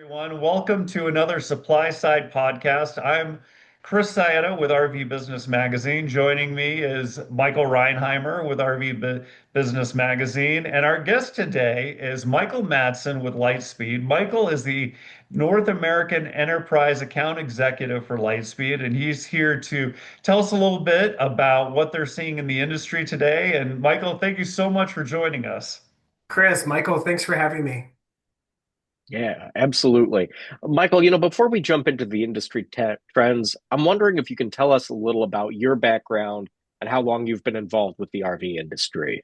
Everyone. Welcome to another Supply Side podcast. I'm Chris Cieto with RV Business Magazine. Joining me is Michael Rheinheimer with Business Magazine. And our guest today is Michael Matson with Lightspeed. Michael is the North American Enterprise Account Executive for Lightspeed, and he's here to tell us a little bit about what they're seeing in the industry today. And Michael, thank you so much for joining us. Chris, Michael, thanks for having me. Yeah, absolutely. Michael, before we jump into the industry trends, I'm wondering if you can tell us a little about your background and how long you've been involved with the RV industry.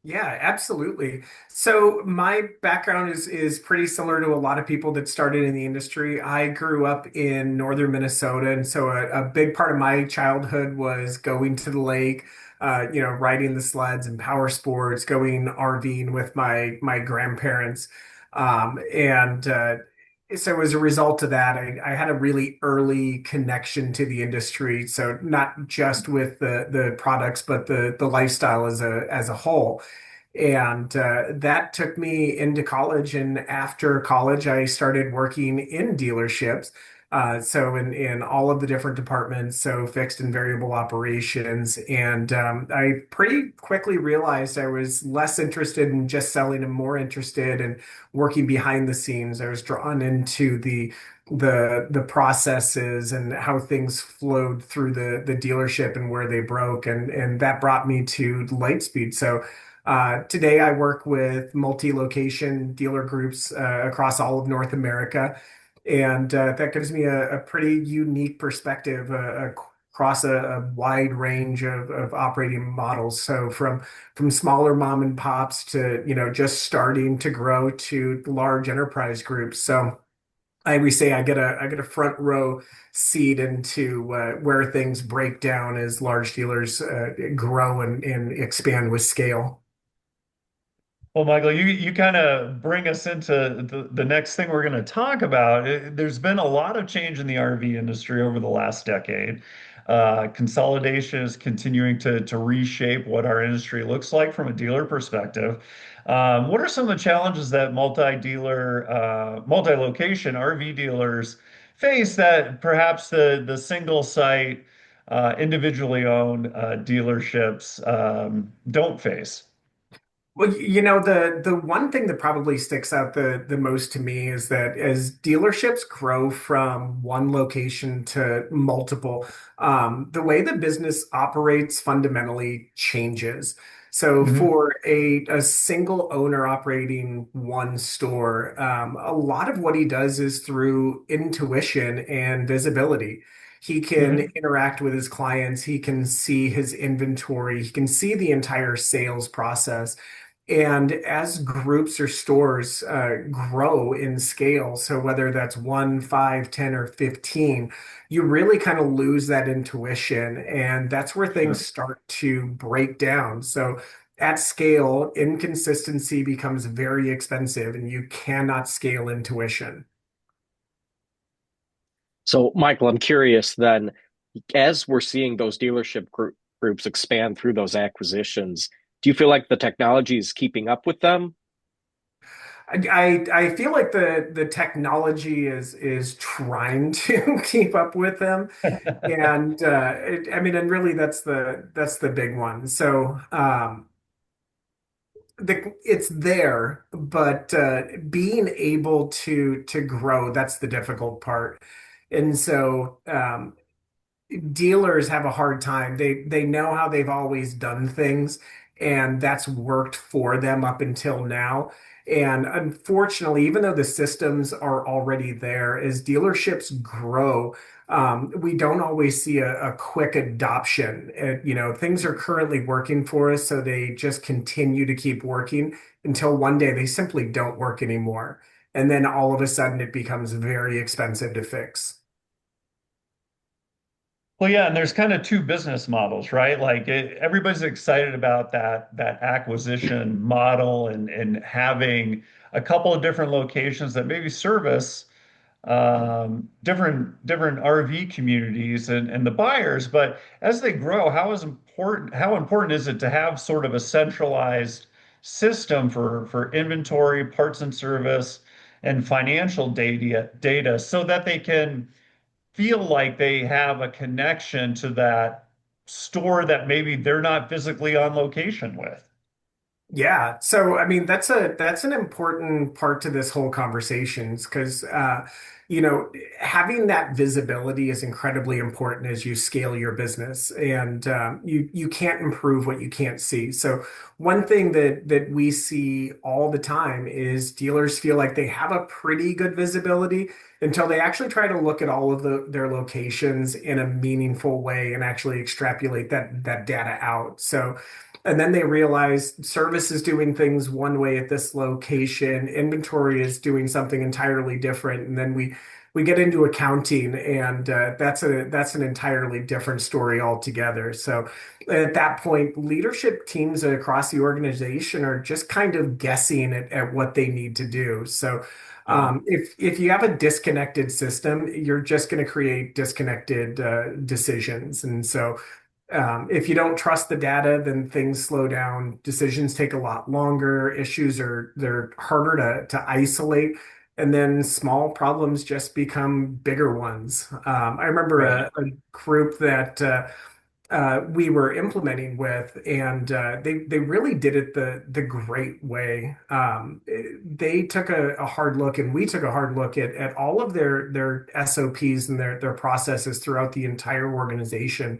Yeah, absolutely. So my background is pretty similar to a lot of people that started in the industry. I grew up in northern Minnesota, and so a big part of my childhood was going to the lake, riding the sleds and power sports, going RVing with my grandparents. And so as a result of that, I had a really early connection to the industry. So not just with the products, but the lifestyle as a whole. And that took me into college. And after college, I started working in dealerships. So in all of the different departments, so fixed and variable operations. And I pretty quickly realized I was less interested in just selling and more interested in working behind the scenes. I was drawn into the processes and how things flowed through the dealership and where they broke. And that brought me to Lightspeed. So today, I work with multi-location dealer groups across all of North America, and that gives me a pretty unique perspective across a wide range of operating models. So from smaller mom and pops to just starting to grow to large enterprise groups. So I always say I get a front row seat into where things break down as large dealers grow and expand with scale. Well, Michael, you kind of bring us into the next thing we're going to talk about. There's been a lot of change in the RV industry over the last decade. Consolidation is continuing to reshape what our industry looks like from a dealer perspective. What are some of the challenges that multi-location RV dealers face that perhaps the single site, individually owned dealerships don't face? Well, the one thing that probably sticks out the most to me is that as dealerships grow from one location to multiple, the way the business operates fundamentally changes. So Mhm. for a single owner operating one store, a lot of what he does is through intuition and visibility. He can Mhm. interact with his clients. He can see his inventory. He can see the entire sales process. And as groups or stores grow in scale, so whether that's one, five, 10, or 15, you really kind of lose that intuition. And that's where things Sure. start to break down. So at scale, inconsistency becomes very expensive and you cannot scale intuition. So, Michael, I'm curious then, as we're seeing those groups expand through those acquisitions, do you feel like the technology is keeping up with them? I feel like the technology is trying to keep up with them. I mean, and really that's the big one. So it's there, but being able to grow, that's the difficult part. And so dealers have a hard time. They know how they've always done things, and that's worked for them up until now. And unfortunately, even though the systems are already there, as dealerships grow, we don't always see a quick adoption. Things are currently working for us, so they just continue to keep working until one day they simply don't work anymore. And then all of a sudden it becomes very expensive to fix. Well, yeah, and there's kind of two business models, right? Everybody's excited about that acquisition model and having a couple of different locations that maybe service different RV communities and the buyers. But as they grow, how important is it to have sort of a centralized system for inventory, parts and service, and financial data so that they can feel like they have a connection to that store that maybe they're not physically on location with. Yeah. So, I mean, that's an important part to this whole conversation because, you know, having that visibility is incredibly important as you scale your business, and you can't improve what you can't see. So, one thing that we see all the time is dealers feel like they have a pretty good visibility until they actually try to look at all of their locations in a meaningful way and actually extrapolate that data out. So. And then they realize service is doing things one way at this location, inventory is doing something entirely different, and then we get into accounting, and that's an entirely different story altogether. So at that point, leadership teams across the organization are just kind of guessing at what they need to do. So Yeah. if you have a disconnected system, you're just going to create disconnected decisions, and so. If you don't trust the data, then things slow down. Decisions take a lot longer. Issues they're harder to isolate, and then small problems just become bigger ones. I remember Right. a group that we were implementing with, and they really did it the great way. They took a hard look, and we took a hard look at all of their SOPs and their processes throughout the entire organization.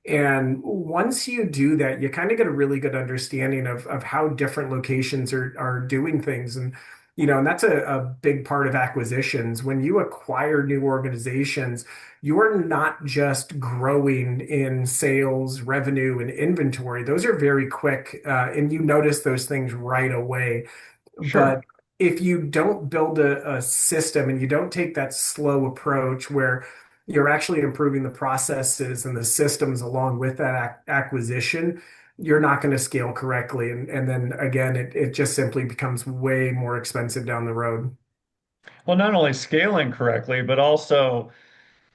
And once you do that, you kind of get a really good understanding of how different locations are doing things. And and that's a big part of acquisitions. When you acquire new organizations, you are not just growing in sales, revenue, and inventory. Those are very quick, and you notice those things right away. But Sure. if you don't build a system and you don't take that slow approach where you're actually improving the processes and the systems along with that acquisition, you're not going to scale correctly. And then again, it just simply becomes way more expensive down the road. Well, not only scaling correctly, but also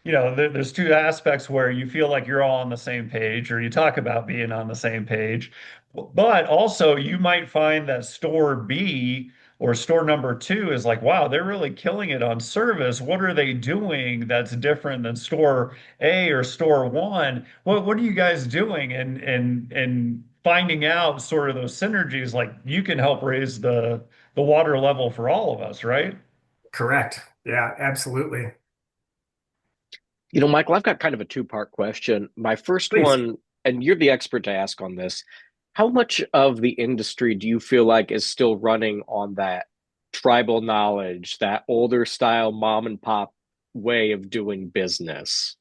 there's two aspects where you feel like you're all on the same page, or you talk about being on the same page. But also, you might find that store B or store number two is like, wow, they're really killing it on service. What are they doing that's different than store A or store one? What are you guys doing? And finding out sort of those synergies, like you can help raise the water level for all of us, right? Correct. Yeah, absolutely. Michael, I've got kind of a two-part question. My first Please. one, and you're the expert to ask on this, how much of the industry do you feel like is still running on that tribal knowledge, that older style mom and pop way of doing business?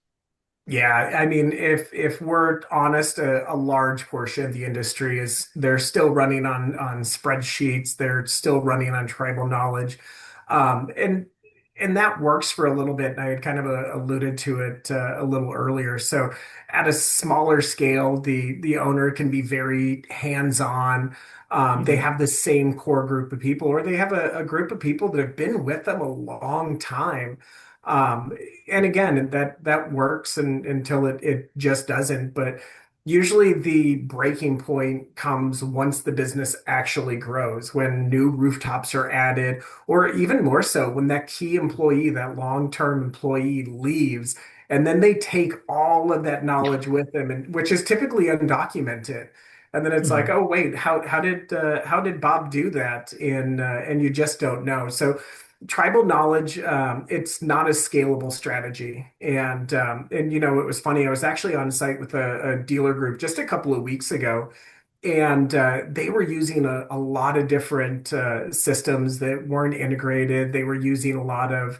Yeah, I mean, if we're honest, a large portion of the industry is they're still running on spreadsheets. They're still running on tribal knowledge, and that works for a little bit. And I had kind of alluded to it a little earlier. So at a smaller scale, the owner can be very hands-on. They Mhm. have the same core group of people, or they have a group of people that have been with them a long time. Um, and again, that works until it just doesn't. But usually the breaking point comes once the business actually grows, when new rooftops are added, or even more so when that key employee, that long-term employee leaves, and then they take all of that knowledge with them, and which is typically undocumented. And then it's like, Mhm. oh wait, how did Bob do that? And you just don't know. So tribal knowledge, it's not a scalable strategy. And it was funny. I was actually on site with a dealer group just a couple of weeks ago, and they were using a lot of different systems that weren't integrated. They were using a lot of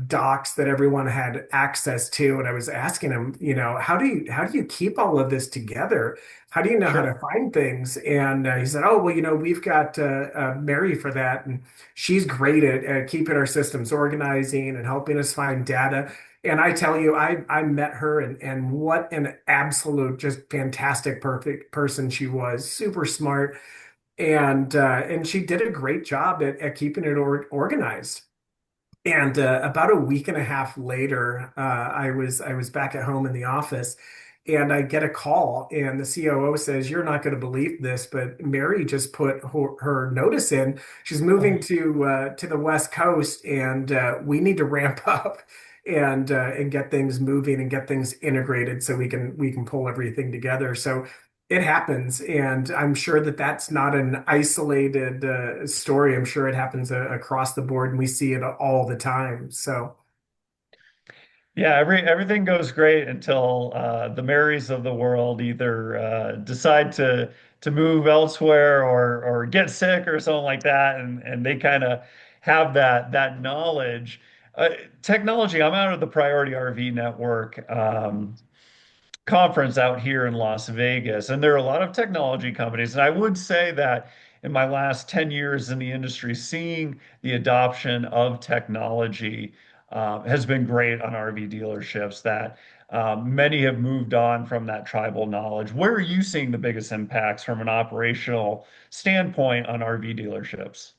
docs that everyone had access to. And I was asking them, how do you keep all of this together? How do you know how to Sure. find things? And he said, oh, well, we've got Mary for that, and she's great at keeping our systems organizing and helping us find data. And I tell you, I met her, and what an absolute, just fantastic, perfect person she was. Super smart, and she did a great job at keeping it organized. And about a week and a half later, I was back at home in the office, And I get a call, and the COO says, "You're not going to believe this, but Mary just put her notice in. She's moving Oh, to the West Coast, and we need to ramp up and get things moving and get things integrated so we can pull everything together." So it happens, and I'm sure that that's not an isolated story. I'm sure it happens across the board, and we see it all the time. So. yeah, everything goes great until the Marys of the world either decide to move elsewhere or get sick or something like that, and they kind of have that knowledge. Technology. I'm out of the Priority RV Network. Conference out here in Las Vegas, and there are a lot of technology companies. And I would say that in my last 10 years in the industry, seeing the adoption of technology has been great on RV dealerships, that many have moved on from that tribal knowledge. Where are you seeing the biggest impacts from an operational standpoint on RV dealerships?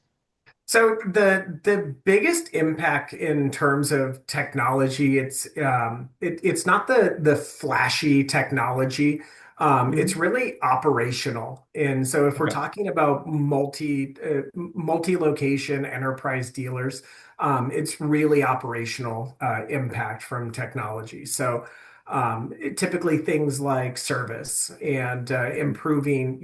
So the biggest impact in terms of technology, it's not the flashy technology. It's Mhm. really operational. And so if we're Okay. talking about multi-location enterprise dealers, it's really operational impact from technology. So typically things like service and improving,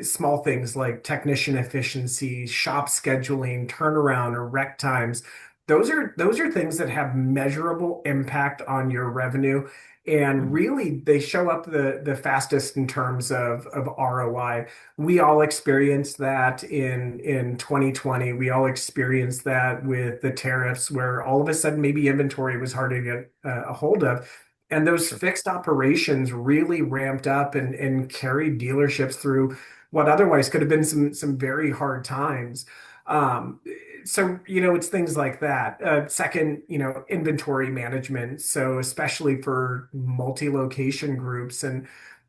small things like technician efficiency, shop scheduling, turnaround or rec times. Those are things that have measurable impact on your revenue. And Mhm. really, they show up the fastest in terms of ROI. We all experienced that in 2020. We all experienced that with the tariffs, where all of a sudden maybe inventory was hard to get a hold of. And those Sure. fixed operations really ramped up and carried dealerships through what otherwise could have been some very hard times. Um, so it's things like that. Second, inventory management. So especially for multi-location groups and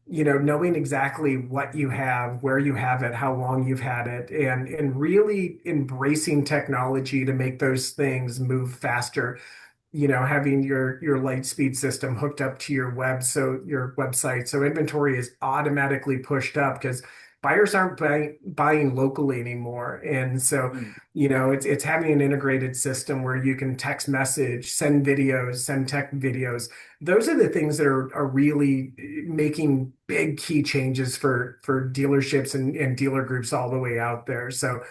knowing exactly what you have, where you have it, how long you've had it, and really embracing technology to make those things move faster. Having your Lightspeed system hooked up to your website, so inventory is automatically pushed up because buyers aren't buying locally anymore. And so Mm. it's having an integrated system where you can text message, send videos, send tech videos. Those are the things that are really making big key changes for dealerships and dealer groups all the way out there. So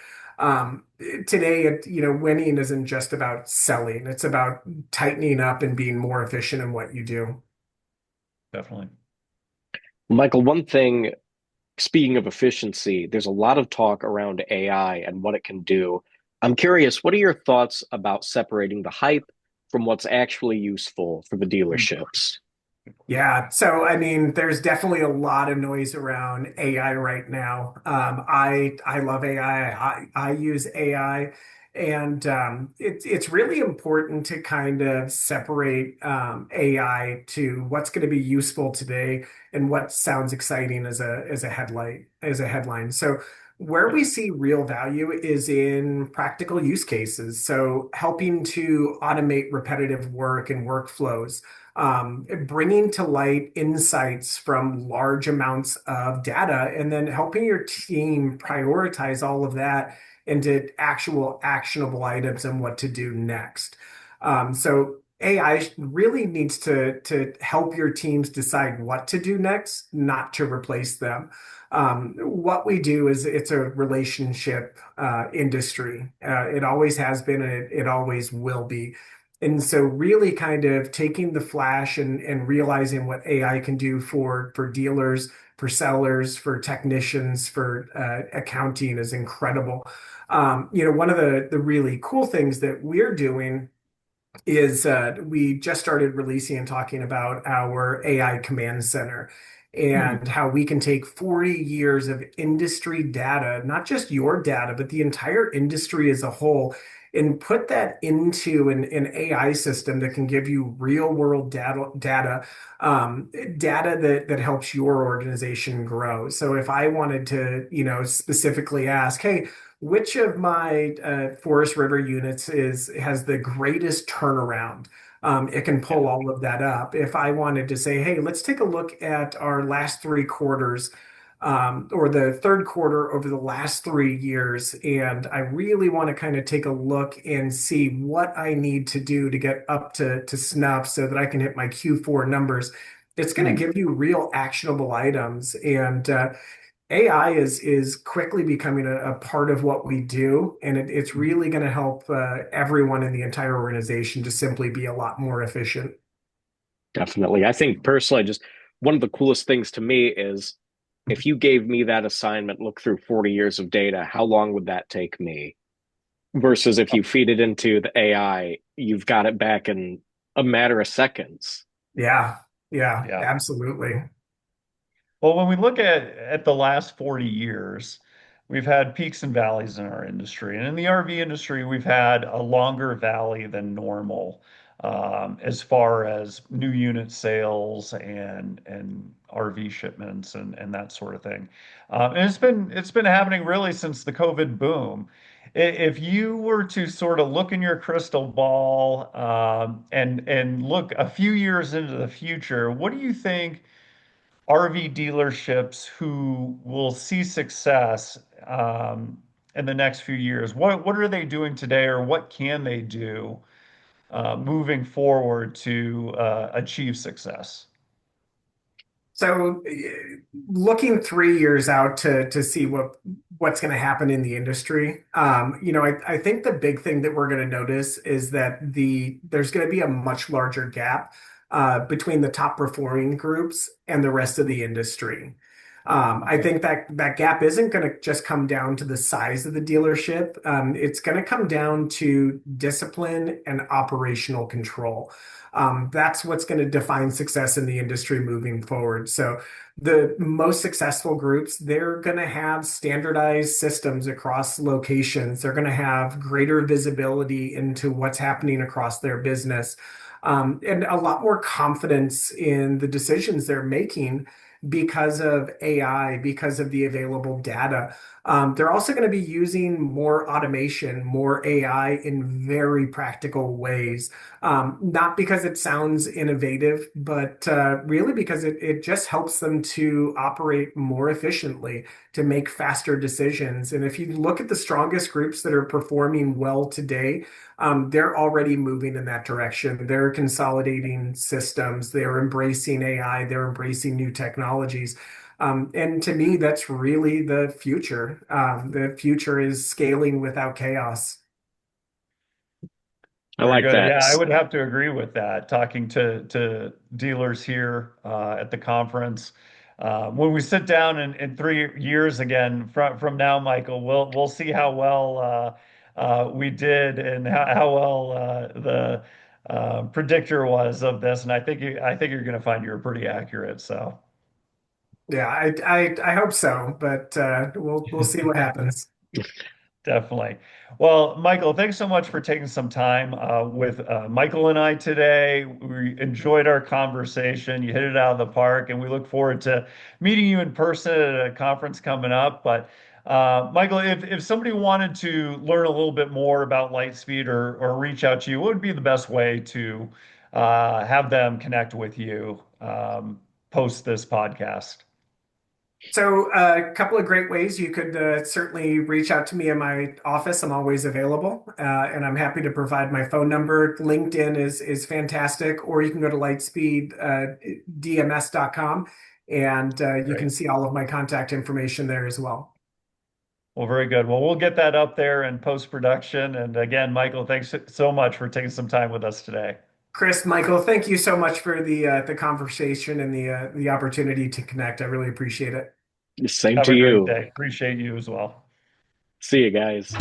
today, winning isn't just about selling. It's about tightening up and being more efficient in what you do. Definitely. Michael, one thing, speaking of efficiency, there's a lot of talk around AI and what it can do. I'm curious, what are your thoughts about separating the hype from what's actually useful for the Mm. dealerships? Yeah, so I mean, there's definitely a lot of noise around AI right now. I love AI. I use AI, and it's really important to kind of separate AI to what's going to be useful today and what sounds exciting as a headline. So where we Yeah. see real value is in practical use cases. So helping to automate repetitive work and workflows, bringing to light insights from large amounts of data, and then helping your team prioritize all of that into actual actionable items and what to do next. So AI really needs to help your teams decide what to do next, not to replace them. What we do is it's a relationship industry. It always has been, and it always will be. And so really kind of taking the flash and realizing what AI can do for dealers, for sellers, for technicians, for accounting is incredible. One of the really cool things that we're doing is we just started releasing and talking about our AI command center Hmm. and how we can take 40 years of industry data, not just your data, but the entire industry as a whole, and put that into an AI system that can give you real world data that helps your organization grow. So if I wanted to, specifically ask, hey, which of my Forest River units has the greatest turnaround. It can Yeah. pull all of that up. If I wanted to say, hey, let's take a look at our last 3 quarters, or the third quarter over the last 3 years, and I really want to kind of take a look and see what I need to do to get up to snuff so that I can hit my Q4 numbers. It's going to Hmm. give you real actionable items, and AI is quickly becoming a part of what we do, and it's really going to help everyone in the entire organization to simply be a lot more efficient. Definitely. I think personally, just one of the coolest things to me is if you gave me that assignment, look through 40 years of data, how long would that take me? Versus if you feed it into the AI, you've got it back in a matter of seconds. Yeah, yeah, Yeah. absolutely. Well, when we look at the last 40 years, we've had peaks and valleys in our industry. And in the RV industry, we've had a longer valley than normal, as far as new unit sales and RV shipments and that sort of thing. And it's been happening really since the COVID boom. If you were to sort of look in your crystal ball, and look a few years into the future, what do you think RV dealerships who will see success, in the next few years? What are they doing today, or what can they do moving forward to achieve success? So, looking 3 years out to see what's going to happen in the industry, I think the big thing that we're going to notice is that there's going to be a much larger gap between the top performing groups and the rest of the industry. I Okay. think that gap isn't going to just come down to the size of the dealership. It's going to come down to discipline and operational control. That's what's going to define success in the industry moving forward. So the most successful groups, they're going to have standardized systems across locations. They're going to have greater visibility into what's happening across their business, and a lot more confidence in the decisions they're making because of AI, because of the available data. They're also going to be using more automation, more AI in very practical ways. Not because it sounds innovative, but really because it just helps them to operate more efficiently, to make faster decisions. And if you look at the strongest groups that are performing well today, they're already moving in that direction. They're consolidating systems, they're embracing AI, they're embracing new technologies. And to me, that's really the future. The future is scaling without chaos. I Very like good. that. Yeah, I would have to agree with that. Talking to dealers here at the conference, when we sit down in 3 years again from now, Michael, we'll see how well we did and how well the predictor was of this. And I think you're going to find you're pretty accurate. So. Yeah, I hope so, but we'll see what happens. Definitely. Well, Michael, thanks so much for taking some time with Michael and I today. We enjoyed our conversation. You hit it out of the park, and we look forward to meeting you in person at a conference coming up. But Michael, if somebody wanted to learn a little bit more about Lightspeed or reach out to you, what would be the best way to have them connect with you post this podcast? So, a couple of great ways you could certainly reach out to me in my office. I'm always available, and I'm happy to provide my phone number. LinkedIn is fantastic, or you can go to lightspeeddms.com, and you can Great. see all of my contact information there as well. Well, very good. Well, we'll get that up there in post-production. And again, Michael, thanks so much for taking some time with us today. Chris, Michael, thank you so much for the conversation and the opportunity to connect. I really appreciate it. Same Have to a great you. day. Appreciate you as well. See you guys.